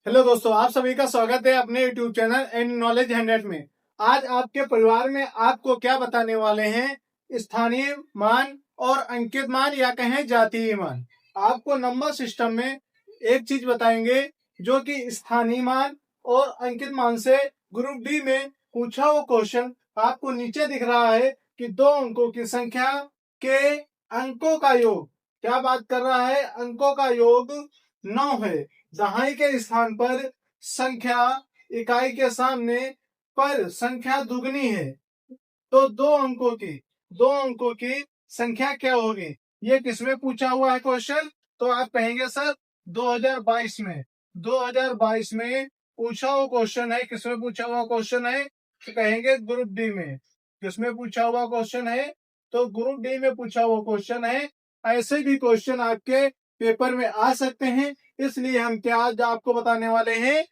Hello दोस्तों, आप सभी का स्वागत है अपने यूट्यूब चैनल एंड नॉलेज 100 में। आज आपके परिवार में आपको क्या बताने वाले हैं? स्थानीय मान और अंकित मान या कहें जातीय मान। आपको नंबर सिस्टम में एक चीज बताएंगे जो कि स्थानीय मान और अंकित मान से ग्रुप डी में पूछा हुआ क्वेश्चन आपको नीचे दिख रहा है कि दो अंकों की संख्या के अंकों का योग। क्या बात कर रहा है? अंकों का योग 9 है। दहाई के स्थान पर संख्या इकाई के सामने पर संख्या दुगनी है, तो दो अंकों की संख्या क्या होगी? ये किसमें पूछा हुआ है क्वेश्चन? तो आप कहेंगे सर 2022 में। 2022 में पूछा हुआ क्वेश्चन है। किसमें पूछा हुआ क्वेश्चन है? तो कहेंगे ग्रुप डी में। किसमें पूछा हुआ क्वेश्चन है? तो ग्रुप डी में पूछा हुआ क्वेश्चन है। ऐसे भी क्वेश्चन आपके पेपर में आ सकते हैं, इसलिए हम क्या आज आपको बताने वाले हैं?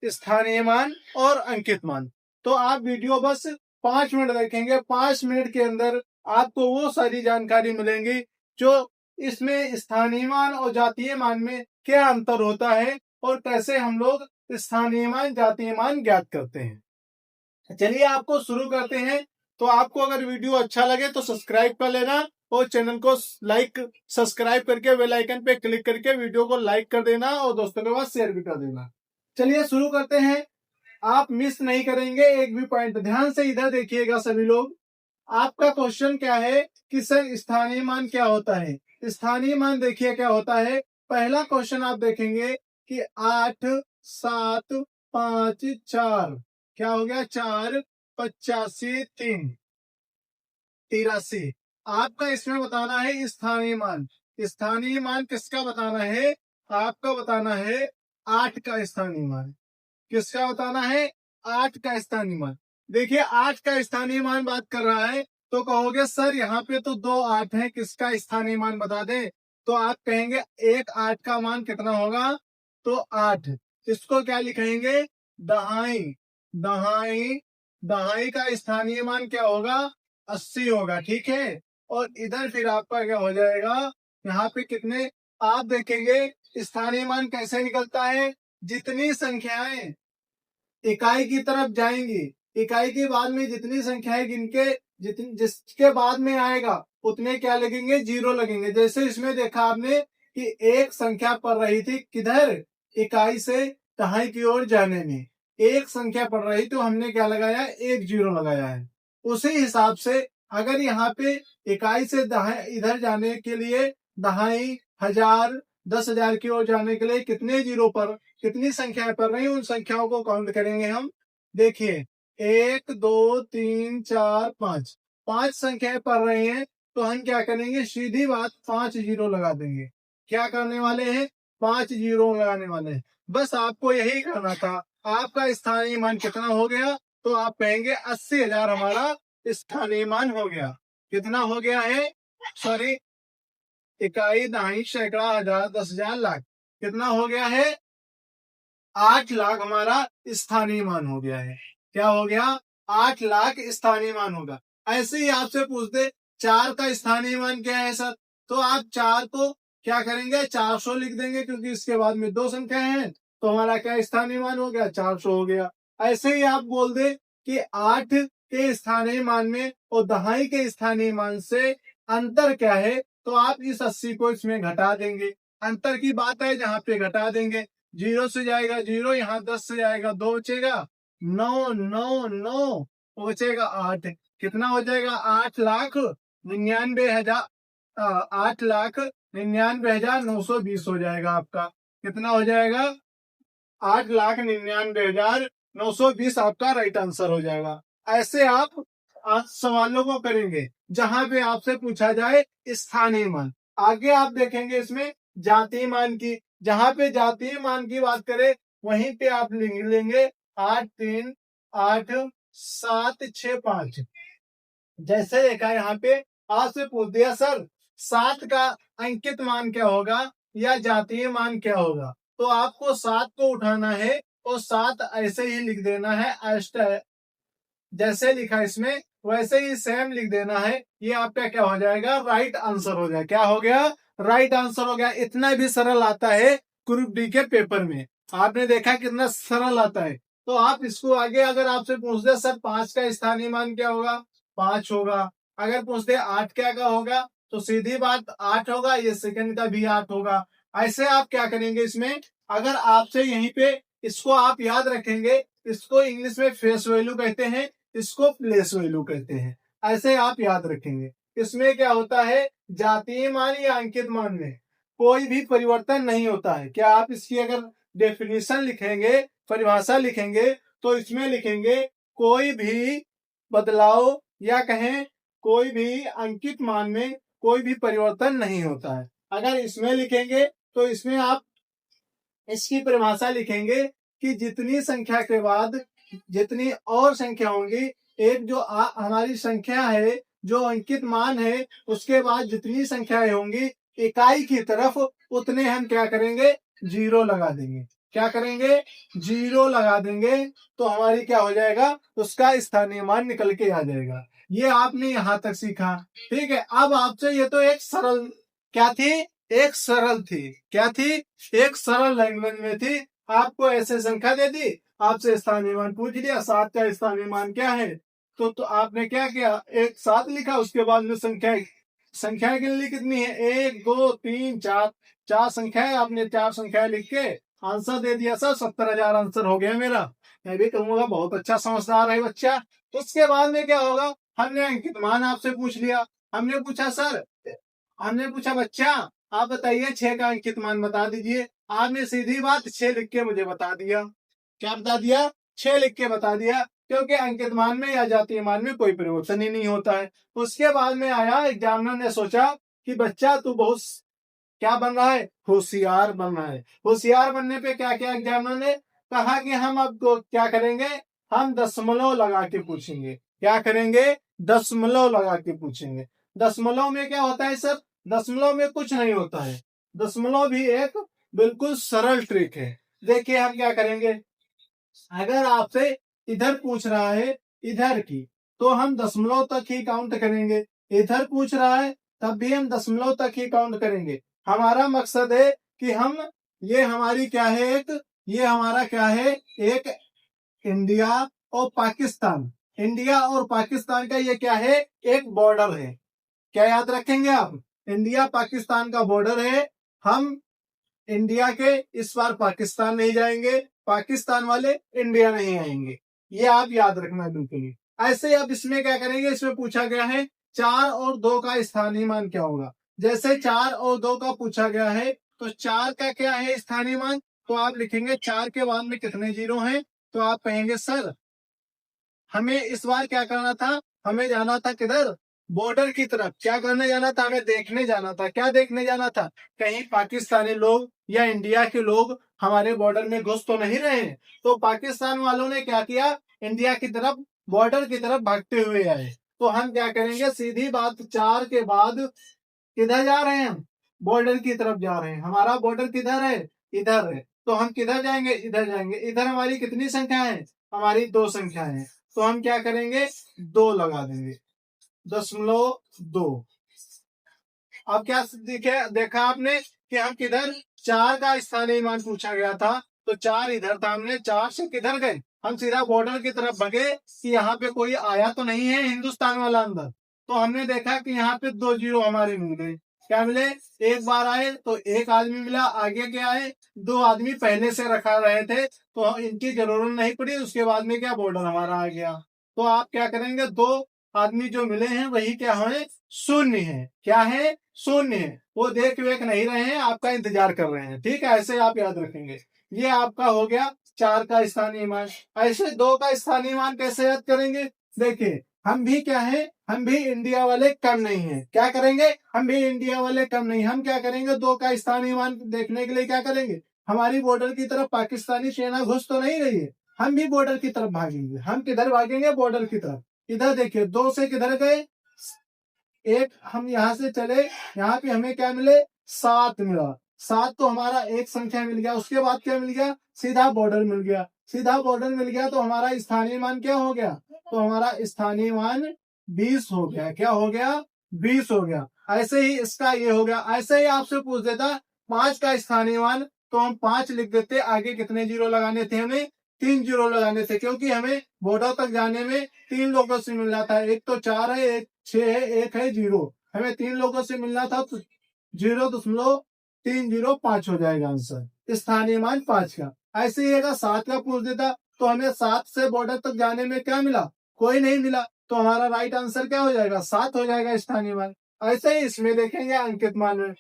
स्थानीय मान और अंकित मान। तो आप वीडियो बस 5 मिनट देखेंगे। 5 मिनट के अंदर आपको वो सारी जानकारी मिलेंगी जो इसमें स्थानीय मान और जातीय मान में क्या अंतर होता है और कैसे हम लोग स्थानीय मान जातीय मान ज्ञात करते हैं। चलिए आपको शुरू करते हैं। तो आपको अगर वीडियो अच्छा लगे तो सब्सक्राइब कर लेना और चैनल को सब्सक्राइब करके बेल आइकन पे क्लिक करके वीडियो को लाइक कर देना और दोस्तों के पास शेयर भी कर देना। चलिए शुरू करते हैं। आप मिस नहीं करेंगे एक भी पॉइंट। ध्यान से इधर देखिएगा सभी लोग। आपका क्वेश्चन क्या है कि सर स्थानीय मान क्या होता है? स्थानीय मान देखिए क्या होता है। पहला क्वेश्चन आप देखेंगे कि 8 7 5 4 क्या हो गया? 4 85 3 83। आपका इसमें बताना है स्थानीय मान। स्थानीय मान किसका बताना है? आपका बताना है 8 का स्थानीय मान। किसका बताना है? 8 का स्थानीय मान। देखिए 8 का स्थानीय मान बात कर रहा है तो कहोगे सर यहाँ पे तो 2 8 है, किसका स्थानीय मान बता दे। तो आप कहेंगे एक 8 का मान कितना होगा? तो 8। इसको क्या लिखेंगे? दहाई। दहाई दहाई का स्थानीय मान क्या होगा? 80 होगा। ठीक है। और इधर फिर आपका क्या हो जाएगा? यहाँ पे कितने आप देखेंगे स्थानीय मान कैसे निकलता है? जितनी संख्याएं इकाई की तरफ जाएंगी, इकाई के बाद में जितनी संख्याएं गिनके जिसके बाद में आएगा उतने क्या लगेंगे? जीरो लगेंगे। जैसे इसमें देखा आपने कि एक संख्या पड़ रही थी किधर? इकाई से दहाई की ओर जाने में एक संख्या पड़ रही, तो हमने क्या लगाया? एक जीरो लगाया है। उसी हिसाब से अगर यहाँ पे इकाई से दहाई इधर जाने के लिए दहाई, हजार, 10,000 की ओर जाने के लिए कितने जीरो पर कितनी संख्याएं पड़ रही, उन संख्याओं को काउंट करेंगे हम। देखिए 1 2 3 4 5 5 संख्याएं पड़ रही हैं, तो हम क्या करेंगे? सीधी बात 5 जीरो लगा देंगे। क्या करने वाले हैं? 5 जीरो लगाने वाले हैं। बस आपको यही करना था। आपका स्थानीय मान कितना हो गया? तो आप कहेंगे 80,000 हमारा स्थानीय मान हो गया। कितना हो गया है? सॉरी, इकाई, दहाई, सैकड़ा, हजार, 10,000, लाख। कितना हो गया है? 8 लाख हमारा स्थानीय मान हो गया है। क्या हो गया? 8 लाख स्थानीय मान होगा। ऐसे ही आपसे पूछते 4 का स्थानीय मान क्या है सर? तो आप 4 को क्या करेंगे? 400 लिख देंगे, क्योंकि इसके बाद में 2 संख्याएं हैं, तो हमारा क्या स्थानीय मान हो गया? 400 हो गया। ऐसे ही आप बोल दे कि 8 के स्थानीय मान में और दहाई के स्थानीय मान से अंतर क्या है, तो आप इस 80 को इसमें घटा देंगे। अंतर की बात है, जहां पे घटा देंगे। जीरो से जाएगा जीरो, यहाँ 10 से जाएगा 2 बचेगा, 9 9 9 बचेगा 8। कितना हो जाएगा? 8,99,000, 8,99,920 हो जाएगा आपका। कितना हो जाएगा? 8,99,920 आपका राइट आंसर हो जाएगा। ऐसे आप सवालों को करेंगे जहां पे आपसे पूछा जाए स्थानीय मान। आगे आप देखेंगे इसमें जातीय मान की। जहां पे जातीय मान की बात करें वहीं पे आप लिख लेंगे 8 3 8 7 6 5। जैसे देखा यहाँ पे आपसे पूछ दिया सर 7 का अंकित मान क्या होगा या जातीय मान क्या होगा, तो आपको 7 को उठाना है और 7 ऐसे ही लिख देना है। जैसे लिखा इसमें वैसे ही सेम लिख देना है। ये आपका क्या हो जाएगा? राइट आंसर हो जाएगा। क्या हो गया? राइट आंसर हो गया। इतना भी सरल आता है ग्रुप डी के पेपर में। आपने देखा कितना सरल आता है। तो आप इसको आगे अगर आपसे पूछ दे सर 5 का स्थानीय मान क्या होगा, 5 होगा। अगर पूछ दे 8 क्या का होगा, तो सीधी बात 8 होगा, ये सेकंड का भी 8 होगा। ऐसे आप क्या करेंगे इसमें, अगर आपसे यहीं पे इसको आप याद रखेंगे, इसको इंग्लिश में फेस वैल्यू कहते हैं, इसको प्लेस वैल्यू कहते हैं। ऐसे आप याद रखेंगे। इसमें क्या होता है, जातीय मान या अंकित मान में कोई भी परिवर्तन नहीं होता है। क्या आप इसकी अगर डेफिनेशन लिखेंगे, परिभाषा लिखेंगे, तो इसमें लिखेंगे कोई भी बदलाव या कहें कोई भी अंकित मान में कोई भी परिवर्तन नहीं होता है। अगर इसमें लिखेंगे तो इसमें आप इसकी परिभाषा लिखेंगे कि जितनी संख्या के बाद जितनी और संख्या होंगी, एक जो हमारी संख्या है जो अंकित मान है, उसके बाद जितनी संख्याएं होंगी इकाई की तरफ, उतने हम क्या करेंगे, जीरो लगा देंगे। क्या करेंगे, जीरो लगा देंगे। तो हमारी क्या हो जाएगा, उसका स्थानीय मान निकल के आ जाएगा। ये आपने यहां तक सीखा। ठीक है, अब आपसे ये तो एक सरल क्या थी, एक सरल थी। क्या थी, एक सरल लैंग्वेज में थी। आपको ऐसे संख्या दे दी, आपसे स्थानीय मान पूछ लिया, 7 का स्थानीय मान क्या है, तो आपने क्या किया, एक 7 लिखा, उसके बाद में संख्याएं गिन ली, कितनी है, 1 2 3 4, 4 संख्याएं, आपने 4 संख्याएं लिख के आंसर दे दिया। सर 70,000 आंसर हो गया मेरा। मैं भी कहूंगा बहुत अच्छा समझदार है बच्चा। उसके बाद में क्या होगा, हमने अंकित मान आपसे पूछ लिया। हमने पूछा सर, हमने पूछा बच्चा आप बताइए 6 का अंकित मान बता दीजिए। आपने सीधी बात 6 लिख के मुझे बता दिया। क्या बता दिया, 6 लिख के बता दिया, क्योंकि अंकित मान में या जातीय मान में कोई परिवर्तन ही नहीं होता है। उसके बाद में आया एग्जामिनर ने सोचा कि बच्चा तू बहुत क्या बन रहा है, होशियार बन रहा है। होशियार बनने पे क्या क्या एग्जामिनर ने कहा कि हम अब क्या करेंगे, हम दशमलव लगा के पूछेंगे। क्या करेंगे, दशमलव लगा के पूछेंगे। दशमलव में क्या होता है सर, दशमलव में कुछ नहीं होता है। दशमलव भी एक बिल्कुल सरल ट्रिक है। देखिए हम क्या करेंगे, अगर आपसे इधर पूछ रहा है इधर की, तो हम दशमलव तक ही काउंट करेंगे। इधर पूछ रहा है तब भी हम दशमलव तक ही काउंट करेंगे। हमारा मकसद है कि हम ये हमारी क्या है, एक ये हमारा क्या है, एक इंडिया और पाकिस्तान, इंडिया और पाकिस्तान का ये क्या है, एक बॉर्डर है। क्या याद रखेंगे आप, इंडिया पाकिस्तान का बॉर्डर है। हम इंडिया के इस बार पाकिस्तान नहीं जाएंगे, पाकिस्तान वाले इंडिया नहीं आएंगे। ये आप याद रखना बिल्कुल। ऐसे अब इसमें क्या करेंगे, इसमें पूछा गया है 4 और 2 का स्थानीय मान क्या होगा। जैसे 4 और 2 का पूछा गया है, तो 4 का क्या है स्थानीय मान, तो आप लिखेंगे 4 के बाद में कितने जीरो हैं, तो आप कहेंगे सर हमें इस बार क्या करना था, हमें जाना था किधर, बॉर्डर की तरफ। क्या करने जाना था, हमें देखने जाना था। क्या देखने जाना था, कहीं पाकिस्तानी लोग या इंडिया के लोग हमारे बॉर्डर में घुस तो नहीं रहे हैं। तो पाकिस्तान वालों ने क्या किया, इंडिया की तरफ बॉर्डर की तरफ भागते हुए आए। तो हम क्या करेंगे, सीधी बात 4 के बाद किधर जा रहे हैं, हम बॉर्डर की तरफ जा रहे हैं। हमारा बॉर्डर किधर है, इधर है। तो हम किधर जाएंगे, इधर जाएंगे। इधर हमारी कितनी संख्या है, हमारी 2 संख्या है। तो हम क्या करेंगे, 2 लगा देंगे, 0.2। अब क्या देखा आपने कि हम किधर, 4 का स्थानीय मान पूछा गया था, तो 4 इधर था, हमने 4 से किधर गए, हम सीधा बॉर्डर की तरफ भगे कि यहाँ पे कोई आया तो नहीं है हिंदुस्तान वाला अंदर। तो हमने देखा कि यहाँ पे 2 जीरो हमारे मिल गए। क्या मिले, एक बार आए तो एक आदमी मिला, आगे क्या आए, 2 आदमी पहले से रखा रहे थे, तो इनकी जरूरत नहीं पड़ी। उसके बाद में क्या, बॉर्डर हमारा आ गया। तो आप क्या करेंगे, 2 आदमी जो मिले हैं वही क्या है, शून्य है। क्या है, शून्य है। वो देख वेख नहीं रहे हैं, आपका इंतजार कर रहे हैं। ठीक है, ऐसे आप याद रखेंगे। ये आपका हो गया 4 का स्थानीय मान। ऐसे 2 का स्थानीय मान कैसे याद करेंगे, देखिए हम भी क्या है, हम भी इंडिया वाले कम नहीं है। क्या करेंगे, हम भी इंडिया वाले कम नहीं। हम क्या करेंगे, 2 का स्थानीय मान देखने के लिए क्या करेंगे, हमारी बॉर्डर की तरफ पाकिस्तानी सेना घुस तो नहीं रही है, हम भी बॉर्डर की तरफ भागेंगे। हम किधर भागेंगे, बॉर्डर की तरफ। इधर देखिए 2 से किधर गए, एक हम यहाँ से चले, यहाँ पे हमें क्या मिले, 7 मिला। 7 तो हमारा एक संख्या मिल गया। उसके बाद क्या मिल गया, सीधा बॉर्डर मिल गया। सीधा बॉर्डर मिल गया तो हमारा स्थानीय मान क्या हो गया, तो हमारा स्थानीय मान 20 हो गया। क्या हो गया, 20 हो गया। ऐसे ही इसका ये हो गया। ऐसे ही आपसे पूछ देता 5 का स्थानीय मान, तो हम 5 लिख देते, आगे कितने जीरो लगाने थे हमें, 3 जीरो लगाने थे, क्योंकि हमें बॉर्डर तक जाने में 3 लोगों से मिलना था, एक तो 4 है, एक 6 है, एक है 0, हमें 3 लोगों से मिलना था, तो 0.305 हो जाएगा आंसर, स्थानीय मान 5 का। ऐसे ही अगर 7 का पूछ देता तो हमें 7 से बॉर्डर तक जाने में क्या मिला, कोई नहीं मिला, तो हमारा राइट आंसर क्या हो जाएगा, 7 हो जाएगा स्थानीय मान। ऐसे ही इसमें देखेंगे अंकित मान में,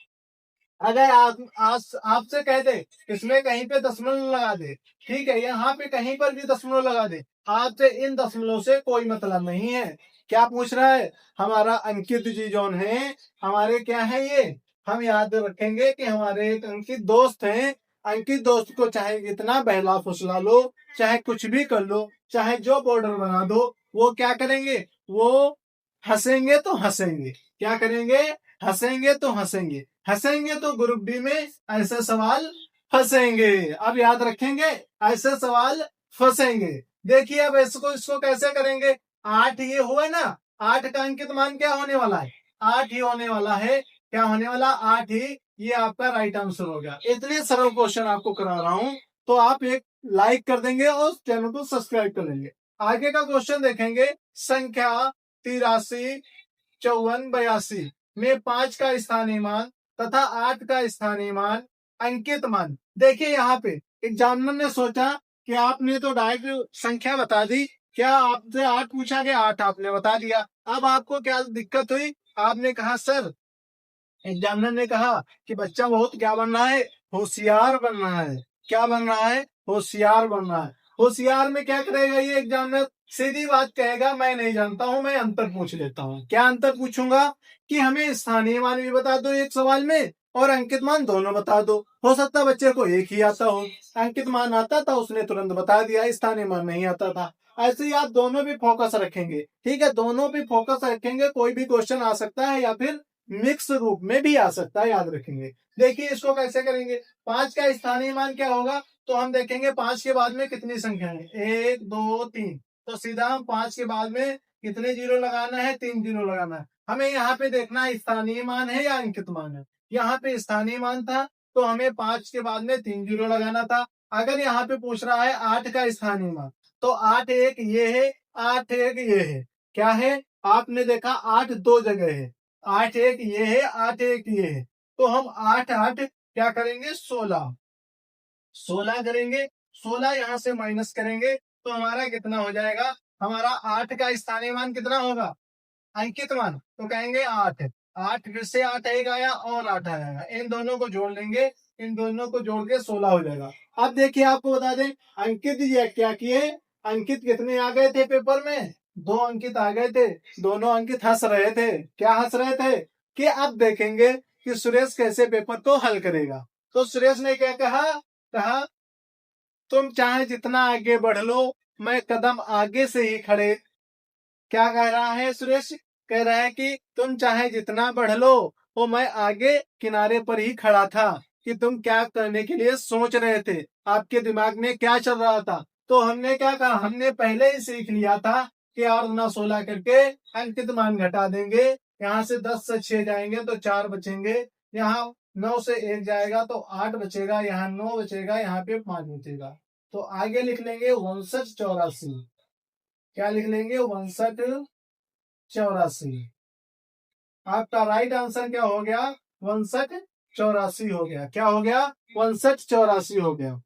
अगर आपसे कह दे इसमें कहीं पे दशमलव लगा दे, ठीक है, यहाँ पे कहीं पर भी दशमलव लगा दे, आपसे इन दशमलव से कोई मतलब नहीं है। क्या पूछ रहा है, हमारा अंकित जी जोन है, हमारे क्या है ये, हम याद रखेंगे कि हमारे एक अंकित दोस्त हैं, अंकित दोस्त को चाहे इतना बहला फुसला लो, चाहे कुछ भी कर लो, चाहे जो बॉर्डर बना दो, वो क्या करेंगे, वो हंसेंगे तो हंसेंगे, क्या करेंगे, हंसेंगे तो हंसेंगे, हंसेंगे तो ग्रुप बी में ऐसे सवाल फंसेंगे। अब याद रखेंगे, ऐसे सवाल फंसेंगे। देखिए अब इसको कैसे करेंगे, 8 ये हुआ ना, 8 का अंकित मान क्या होने वाला है, 8 ही होने वाला है, क्या होने वाला, 8 ही, ये आपका राइट आंसर हो गया। इतने सरल क्वेश्चन आपको करा रहा हूं, तो आप एक लाइक कर देंगे और चैनल को सब्सक्राइब कर लेंगे। आगे का क्वेश्चन देखेंगे, संख्या 83, 54, 82 में 5 का स्थानीय मान तथा 8 का स्थानीय मान, अंकित मान। देखिए यहाँ पे एग्जामिनर ने सोचा कि आपने तो डायरेक्ट संख्या बता दी, क्या आपसे 8 पूछा गया, 8 आपने बता दिया, अब आपको क्या दिक्कत हुई, आपने कहा सर, एग्जामिनर ने कहा कि बच्चा बहुत क्या बन रहा है, होशियार बन रहा है, क्या बन रहा है, होशियार बन रहा है। होशियार में क्या करेगा ये एग्जामिनर, सीधी बात कहेगा, मैं नहीं जानता हूं, मैं अंतर पूछ लेता हूं। क्या अंतर पूछूंगा कि हमें स्थानीय मान भी बता दो एक सवाल में और अंकित मान दोनों बता दो। हो सकता है बच्चे को एक ही आता हो, अंकित मान आता था उसने तुरंत बता दिया, स्थानीय मान नहीं आता था। ऐसे ही आप दोनों भी फोकस रखेंगे, ठीक है, दोनों भी फोकस रखेंगे, कोई भी क्वेश्चन आ सकता है या फिर मिक्स रूप में भी आ सकता है, याद रखेंगे। देखिए इसको कैसे करेंगे, 5 का स्थानीय मान क्या होगा, तो हम देखेंगे 5 के बाद में कितनी संख्या है, 1 2 3, तो सीधा हम 5 के बाद में कितने जीरो लगाना है, 3 जीरो लगाना है। हमें यहाँ पे देखना है स्थानीय मान है या अंकित मान है, यहाँ पे स्थानीय मान था तो हमें 5 के बाद में 3 जीरो लगाना था। अगर यहाँ पे पूछ रहा है 8 का स्थानीय मान, तो 8 एक ये है, 8 एक ये है, क्या है, आपने देखा 8 दो जगह है, 8 एक ये है, 8 एक ये है, तो हम 8 8 क्या करेंगे, 16, 16 करेंगे, 16 यहां से माइनस करेंगे तो हमारा कितना हो जाएगा, हमारा 8 का स्थानीय मान कितना होगा, अंकित मान, तो कहेंगे 8, 8 फिर से 8 एक आया और 8 आएगा, इन दोनों को जोड़ लेंगे, इन दोनों को जोड़ के 16 हो जाएगा। अब देखिए आपको बता दें, अंकित जी क्या किए, अंकित कितने आ गए थे पेपर में, 2 अंकित आ गए थे, दोनों अंकित हंस रहे थे, क्या हंस रहे थे, कि अब देखेंगे कि सुरेश कैसे पेपर को हल करेगा। तो सुरेश ने क्या कहा, कहा तुम चाहे जितना आगे बढ़ लो, मैं कदम आगे से ही खड़े, क्या कह रहा है सुरेश, कह रहा है कि तुम चाहे जितना बढ़ लो, वो मैं आगे किनारे पर ही खड़ा था, कि तुम क्या करने के लिए सोच रहे थे, आपके दिमाग में क्या चल रहा था। तो हमने क्या कहा, हमने पहले ही सीख लिया था कि और ना 16 करके अंकित मान घटा देंगे, यहाँ से 10 से 6 जाएंगे तो 4 बचेंगे, यहाँ 9 से 1 जाएगा तो 8 बचेगा, यहाँ 9 बचेगा, यहाँ पे 5 बचेगा, तो आगे लिख लेंगे 59 84, क्या लिख लेंगे, 59 84। आपका राइट आंसर क्या हो गया, 59 84 हो गया, क्या हो गया, 59 84 हो गया।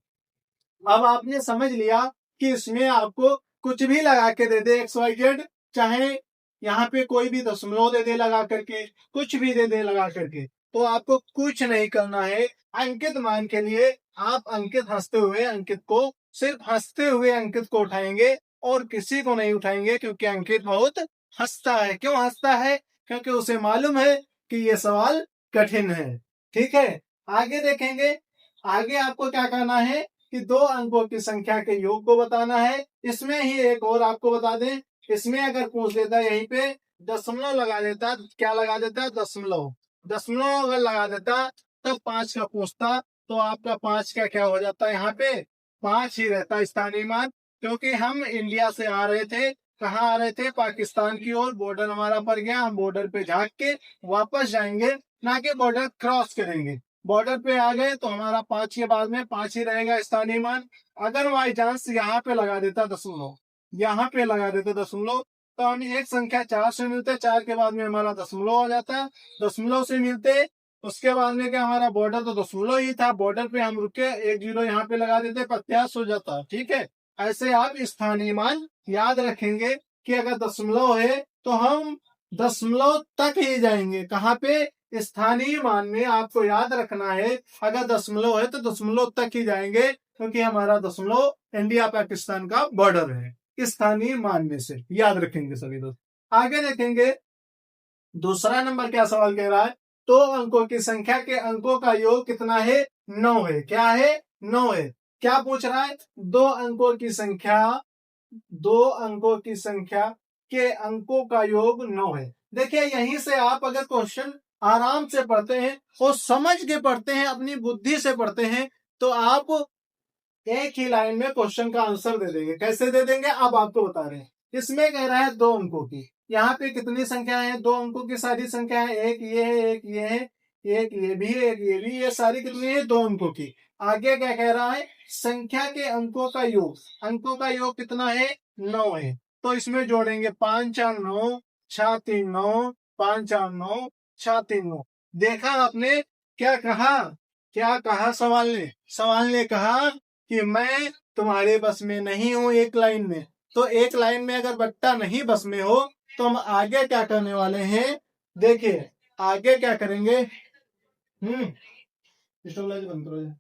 अब आपने समझ लिया कि इसमें आपको कुछ भी लगा के दे दे XYZ, चाहे यहाँ पे कोई भी दशमलव दे दे लगा करके, कुछ भी दे दे लगा करके, तो आपको कुछ नहीं करना है। अंकित मान के लिए आप अंकित हंसते हुए अंकित को, सिर्फ हंसते हुए अंकित को उठाएंगे और किसी को नहीं उठाएंगे, क्योंकि अंकित बहुत हंसता है। क्यों हंसता है, क्योंकि उसे मालूम है कि ये सवाल कठिन है। ठीक है, आगे देखेंगे, आगे आपको क्या करना है कि 2 अंकों की संख्या के योग को बताना है। इसमें ही एक और आपको बता दें, इसमें अगर पूछ देता यहीं पे दशमलव लगा देता, क्या लगा देता, दशमलव, दशमलव अगर लगा देता तब 5 का पूछता, तो आपका 5 का क्या हो जाता, यहाँ पे 5 ही रहता स्थानीय मान, क्योंकि हम इंडिया से आ रहे थे, कहाँ आ रहे थे, पाकिस्तान की ओर, बॉर्डर हमारा पड़ गया, हम बॉर्डर पे झांक के वापस जाएंगे, ना कि बॉर्डर क्रॉस करेंगे। बॉर्डर पे आ गए तो हमारा 5 के बाद में 5 ही रहेगा स्थानीय मान। अगर बाई चांस यहाँ पे लगा देता दशमलव, यहाँ पे लगा देते दशमलव, तो हमें एक संख्या 4 से मिलते, 4 के बाद में हमारा दशमलव आ जाता, दशमलव से मिलते, उसके बाद में क्या हमारा बॉर्डर तो दशमलव ही था, बॉर्डर पे हम रुके, एक जीरो यहाँ पे लगा देते, प्रत्याश हो जाता। ठीक है, ऐसे आप स्थानीय मान याद रखेंगे कि अगर दशमलव है तो हम दशमलव तक ही जाएंगे। कहाँ पे? स्थानीय मान में आपको याद रखना है, अगर दशमलव है तो दशमलव तक ही जाएंगे, क्योंकि हमारा दशमलव इंडिया पाकिस्तान का बॉर्डर है। स्थानीय मान में से याद रखेंगे सभी दोस्त। आगे देखेंगे दूसरा नंबर क्या सवाल कह रहा है, दो अंकों की संख्या के अंकों का योग कितना है? 9 है। क्या है? 9 है। क्या पूछ रहा है? दो अंकों की संख्या, दो अंकों की संख्या के अंकों का योग 9 है। देखिए यहीं से आप अगर क्वेश्चन आराम से पढ़ते हैं और समझ के पढ़ते हैं, अपनी बुद्धि से पढ़ते हैं, तो आप एक ही लाइन में क्वेश्चन का आंसर दे देंगे। कैसे दे देंगे अब आपको बता रहे हैं। इसमें कह रहा है दो अंकों की, यहाँ पे कितनी संख्या है? दो अंकों की सारी संख्या है, एक ये है, एक ये है, एक ये भी है, एक ये भी, ये सारी कितनी है? दो अंकों की। आगे क्या कह रहा है? संख्या के अंकों का योग, अंकों का योग कितना है? 9 है। तो इसमें जोड़ेंगे 5 4 9, 6 3 9, 5 4 9, 6 3 9। देखा आपने क्या कहा? क्या कहा सवाल ने? सवाल ने कहा कि मैं तुम्हारे बस में नहीं हूं एक लाइन में। तो एक लाइन में अगर बट्टा नहीं बस में हो तो हम आगे क्या करने वाले हैं? देखिए आगे क्या करेंगे। बंद करो।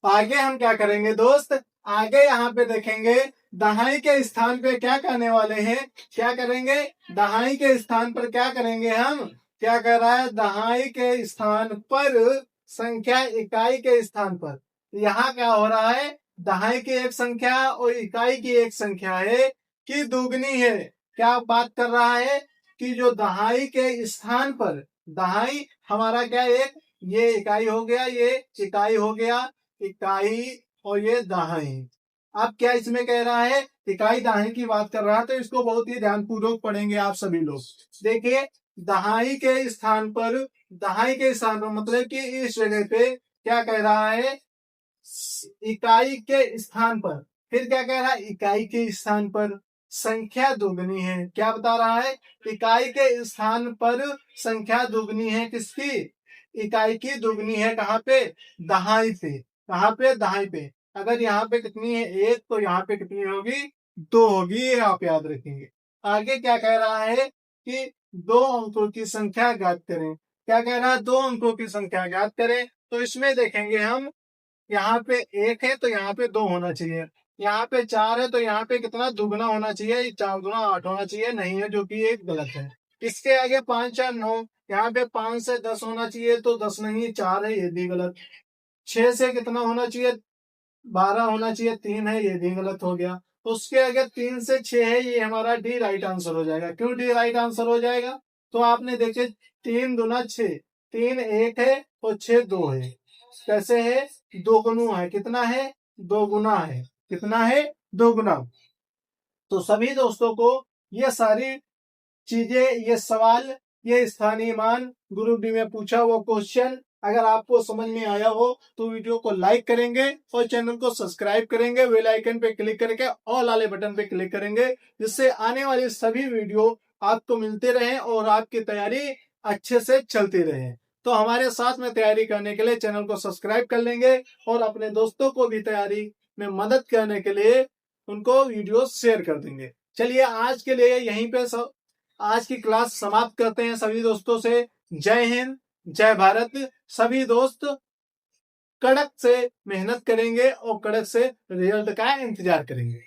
आगे हम क्या करेंगे दोस्त? आगे यहाँ पे देखेंगे दहाई के स्थान पे क्या करने वाले हैं? क्या करेंगे? दहाई के स्थान पर क्या करेंगे हम? क्या कर रहा है? दहाई के स्थान पर संख्या इकाई के स्थान पर, यहाँ क्या हो रहा है? दहाई की एक संख्या और इकाई की एक संख्या है कि दुगनी है। क्या बात कर रहा है? कि जो दहाई के स्थान पर, दहाई हमारा क्या? एक ये इकाई हो गया, ये इकाई हो गया, इकाई और ये दहाई। अब क्या इसमें कह रहा है? इकाई दहाई की बात कर रहा है, तो इसको बहुत ही ध्यानपूर्वक पढ़ेंगे आप सभी लोग। देखिए दहाई के स्थान पर, दहाई के स्थान पर मतलब कि इस जगह पे क्या कह रहा है? इकाई के स्थान पर। फिर क्या कह रहा है? इकाई के स्थान पर संख्या दुगनी है। क्या बता रहा है? इकाई के स्थान पर संख्या दुगनी है। किसकी? इकाई की दुगनी है। कहाँ पे? दहाई पे। कहाँ पे? दहाई पे। अगर यहाँ पे कितनी है? एक, तो यहाँ पे कितनी होगी? 2 होगी। ये आप याद रखेंगे। आगे क्या कह रहा है कि दो अंकों की संख्या ज्ञात करें। क्या कह रहा है? दो अंकों की संख्या ज्ञात करें। तो इसमें देखेंगे हम, यहाँ पे 1 है तो यहाँ पे 2 होना चाहिए, यहाँ पे 4 है तो यहाँ पे कितना? दुगना होना चाहिए, 4 गुना 8 होना चाहिए, नहीं है, जो कि एक गलत है। इसके आगे 5 4 9, यहाँ पे 5 से 10 होना चाहिए, तो 10 नहीं 4 है, ये भी गलत। 6 से कितना होना चाहिए? 12 होना चाहिए, 3 है, ये भी गलत हो गया। तो उसके आगे 3 से 6 है, ये हमारा डी राइट आंसर हो जाएगा। क्यों डी राइट आंसर हो जाएगा? तो आपने देखे 3 दूना 6, 3 1 है और 6 2 है। कैसे है? दोगुना है। कितना है? दोगुना है। कितना है? दोगुना। तो सभी दोस्तों को ये सारी चीजें, ये सवाल, ये स्थानीय मान ग्रुप डी में पूछा वो क्वेश्चन अगर आपको समझ में आया हो तो वीडियो को लाइक करेंगे और चैनल को सब्सक्राइब करेंगे, बेल आइकन पे क्लिक करके ऑल वाले बटन पे क्लिक करेंगे, जिससे आने वाली सभी वीडियो आपको मिलते रहे और आपकी तैयारी अच्छे से चलती रहे। तो हमारे साथ में तैयारी करने के लिए चैनल को सब्सक्राइब कर लेंगे और अपने दोस्तों को भी तैयारी में मदद करने के लिए उनको वीडियो शेयर कर देंगे। चलिए आज के लिए यहीं पे आज की क्लास समाप्त करते हैं सभी दोस्तों से। जय हिंद, जय भारत। सभी दोस्त कड़क से मेहनत करेंगे और कड़क से रिजल्ट का इंतजार करेंगे।